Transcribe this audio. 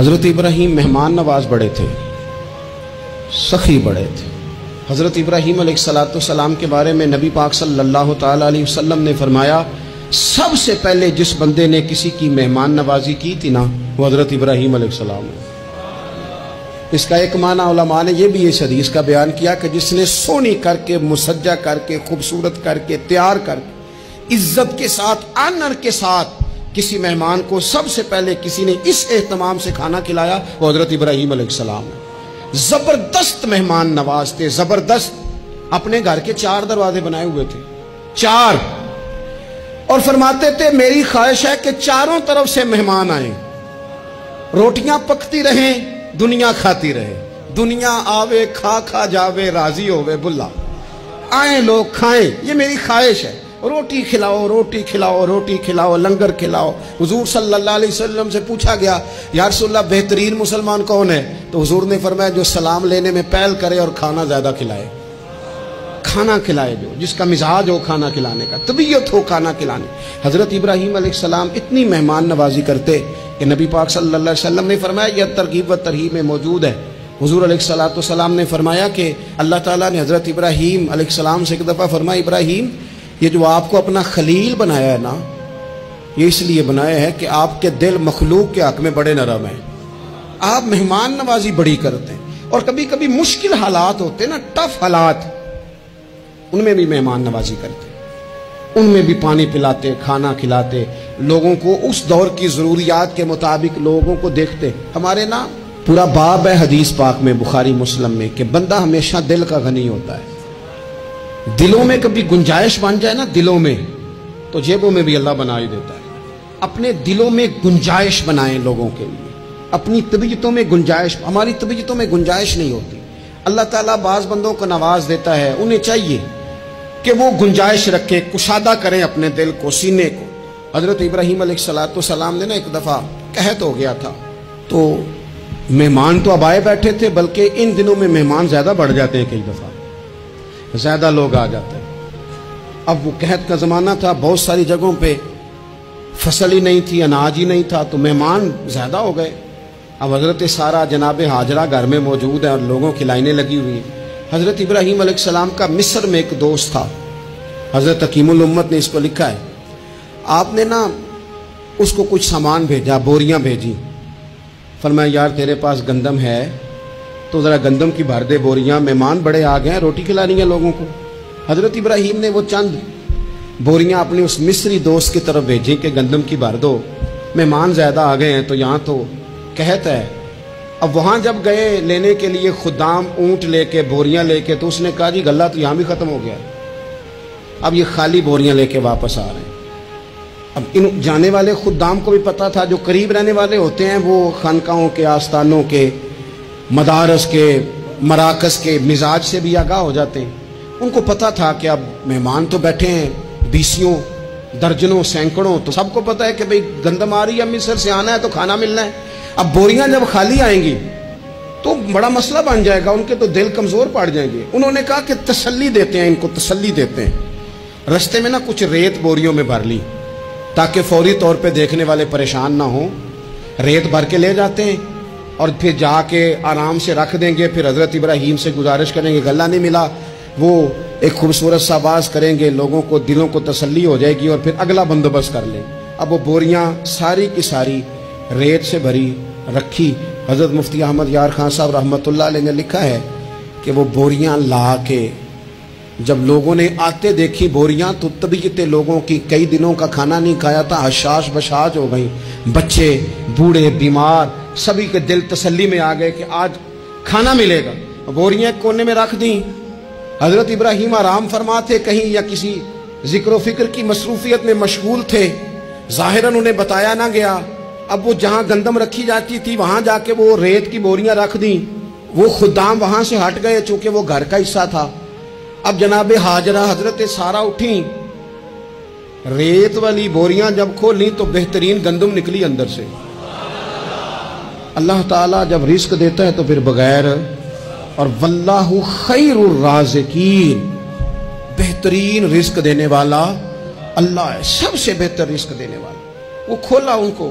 حضرت ابراہیم مہمان نواز بڑے تھے، سخی بڑے تھے۔ حضرت ابراہیم علیہ السلام کے بارے میں نبی پاک صلی اللہ تعالیٰ علیہ وسلم نے فرمایا سب سے پہلے جس بندے نے کسی کی مہمان نوازی کی تھی نا وہ حضرت ابراہیم علیہ السلام ہے۔ اس کا ایک معنی علماء نے یہ بھی اس حدیث کا بیان کیا کہ جس نے سونی کر کے مسجہ کر کے خوبصورت کر کے تیار کر کے عزت کے ساتھ آنر کے ساتھ کسی مہمان کو سب سے پہلے کسی نے اس اہتمام سے کھانا کھلایا وہ حضرت ابراہیم علیہ السلام ہے۔ زبردست مہمان نواز تھے، زبردست۔ اپنے گھر کے 4 دروازے بنائے ہوئے تھے، 4، اور فرماتے تھے میری خواہش ہے کہ چاروں طرف سے مہمان آئیں، روٹیاں پکتی رہیں، دنیا کھاتی رہے، دنیا آوے کھا کھا جاوے راضی ہوئے بلا، آئیں لوگ کھائیں، یہ میری خواہش ہے۔ روٹی کھلاؤ، روٹی کھلاؤ، روٹی کھلاؤ، لنگر کھلاؤ۔ حضور صلی اللہ علیہ وسلم سے پوچھا گیا یا رسول اللہ بہترین مسلمان کون ہے؟ تو حضور نے فرمایا جو سلام لینے میں پہل کرے اور کھانا زیادہ کھلائے، کھانا کھلائے، جو جس کا مزاج ہو کھانا کھلانے کا، طبیعت ہو کھانا کھلانے۔ حضرت ابراہیم علیہ السلام اتنی مہمان نوازی کرتے کہ نبی پاک صلی اللہ علیہ وسلم نے فرمایا یہ ترغیب و ترہیب میں موجود ہے۔ حضور علیہ السلام نے فرمایا کہ اللہ تعالیٰ نے حضرت ابراہیم علیہ السلام سے ایک دفعہ فرمایا ابراہیم یہ جو آپ کو اپنا خلیل بنایا ہے نا یہ اس لیے بنایا ہے کہ آپ کے دل مخلوق کے حق میں بڑے نرم ہیں، آپ مہمان نوازی بڑی کرتے ہیں، اور کبھی کبھی مشکل حالات ہوتے ہیں نا، ٹف حالات، ان میں بھی مہمان نوازی کرتے، ان میں بھی پانی پلاتے، کھانا کھلاتے، لوگوں کو اس دور کی ضروریات کے مطابق لوگوں کو دیکھتے۔ ہمارے نا پورا باب ہے حدیث پاک میں بخاری مسلم میں کہ بندہ ہمیشہ دل کا غنی ہوتا ہے، دلوں میں کبھی گنجائش بن جائے نا دلوں میں تو جیبوں میں بھی اللہ بنا ہی دیتا ہے۔ اپنے دلوں میں گنجائش بنائیں لوگوں کے لیے، اپنی طبیعتوں میں گنجائش، ہماری طبیعتوں میں گنجائش نہیں ہوتی۔ اللہ تعالیٰ بعض بندوں کو نواز دیتا ہے، انہیں چاہیے کہ وہ گنجائش رکھے، کشادہ کریں اپنے دل کو، سینے کو۔ حضرت ابراہیم علیہ السلام نے نا ایک دفعہ قحط ہو گیا تھا، تو مہمان تو اب آئے بیٹھے تھے، بلکہ ان دنوں میں مہمان زیادہ بڑھ جاتے ہیں، کئی دفعہ زیادہ لوگ آ جاتے ہیں۔ اب وہ قحط کا زمانہ تھا، بہت ساری جگہوں پہ فصل ہی نہیں تھی، اناج ہی نہیں تھا، تو مہمان زیادہ ہو گئے۔ اب حضرت سارہ جناب ہاجرہ گھر میں موجود ہیں اور لوگوں کی لائنیں لگی ہوئی ہیں۔ حضرت ابراہیم علیہ السلام کا مصر میں ایک دوست تھا، حضرت حکیم الامت نے اس کو لکھا ہے، آپ نے نا اس کو کچھ سامان بھیجا، بوریاں بھیجی، فرمایا یار تیرے پاس گندم ہے تو ذرا گندم کی بھر دے بوریاں، مہمان بڑے آ گئے ہیں، روٹی کھلانی ہے لوگوں کو۔ حضرت ابراہیم نے وہ چند بوریاں اپنے اس مصری دوست کی طرف بھیجیں کہ گندم کی بھر دو، مہمان زیادہ آ گئے ہیں تو یہاں تو قحط ہے۔ اب وہاں جب گئے لینے کے لیے خدام اونٹ لے کے بوریاں لے کے، تو اس نے کہا جی غلہ تو یہاں بھی ختم ہو گیا، اب یہ خالی بوریاں لے کے واپس آ رہے ہیں۔ اب ان جانے والے خدام کو بھی پتا تھا، جو قریب رہنے والے ہوتے ہیں وہ خانقاہوں کے، آستانوں کے، مدارس کے، مراکز کے مزاج سے بھی آگاہ ہو جاتے ہیں۔ ان کو پتا تھا کہ اب مہمان تو بیٹھے ہیں بیسیوں، درجنوں، سینکڑوں، تو سب کو پتا ہے کہ بھئی گندم آ رہی ہے، مصر سے آنا ہے تو کھانا ملنا ہے۔ اب بوریاں جب خالی آئیں گی تو بڑا مسئلہ بن جائے گا، ان کے تو دل کمزور پڑ جائیں گے۔ انہوں نے کہا کہ تسلی دیتے ہیں، ان کو تسلی دیتے ہیں۔ رستے میں نا کچھ ریت بوریوں میں بھر لی تاکہ فوری طور پہ دیکھنے والے پریشان نہ ہوں، ریت بھر کے لے جاتے ہیں اور پھر جا کے آرام سے رکھ دیں گے۔ پھر حضرت ابراہیم سے گزارش کریں گے غلہ نہیں ملا، وہ ایک خوبصورت سا آواز کریں گے، لوگوں کو دلوں کو تسلی ہو جائے گی اور پھر اگلا بندوبست کر لیں۔ اب وہ بوریاں ساری کی ساری ریت سے بھری رکھی۔ حضرت مفتی احمد یار خان صاحب رحمۃ اللہ علیہ نے لکھا ہے کہ وہ بوریاں لا کے جب لوگوں نے آتے دیکھی بوریاں تو طبیعت لوگوں کی کئی دنوں کا کھانا نہیں کھایا تھا، حشاش بشاش ہو گئی، بچے بوڑھے بیمار سبھی کے دل تسلی میں آ گئے کہ آج کھانا ملے گا۔ بوریاں ایک کونے میں رکھ دیں۔ حضرت ابراہیم آرام فرما تھے کہیں یا کسی ذکر و فکر کی مصروفیت میں مشغول تھے، ظاہراً انہیں بتایا نہ گیا۔ اب وہ جہاں گندم رکھی جاتی تھی وہاں جا کے وہ ریت کی بوریاں رکھ دیں، وہ خدام وہاں سے ہٹ گئے چونکہ وہ گھر کا حصہ تھا۔ اب جناب ہاجرہ حضرت سارہ اٹھیں، ریت والی بوریاں جب کھولیں تو بہترین گندم نکلی اندر سے۔ اللہ تعالیٰ جب رزق دیتا ہے تو پھر بغیر، اور واللہ خیر الرازقین، بہترین رزق دینے والا اللہ ہے، سب سے بہتر رزق دینے والا۔ وہ کھولا ان کو،